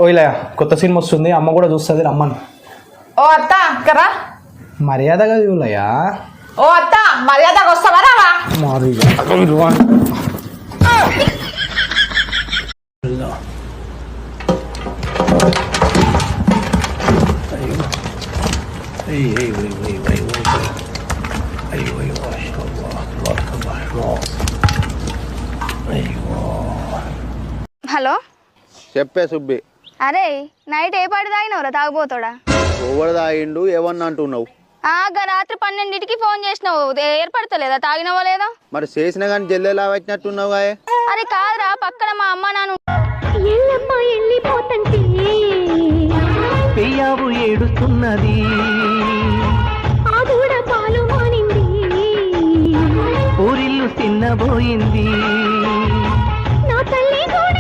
ఓయిలే కొత్త సినిమా వస్తుంది, అమ్మ కూడా చూస్తుంది, రమ్మను. ఓ అత్త కరా మర్యాదగా చూలయ్యా. ఓ అత్త మర్యాదగా వస్తావా రావా? హలో చెప్పే సుబ్బి. అరే నైట్ ఏ పాటి తాగినవరా తాగిపోతాడా? ఓవర్ తాగిండు ఏమన్నా అంటున్నావు? రాత్రి 12ంటికి ఫోన్ చేసినావు, ఏర్పడతలేదా? తాగినవా లేదా? మరి చేసిన కానీ జల్లెలా వచ్చినట్టున్నావు. అరే కాదురా, పక్కన మా అమ్మ నాను పెయ్యావు ఏడుస్తున్నది, ఊరిల్లు తిన్నబోయింది.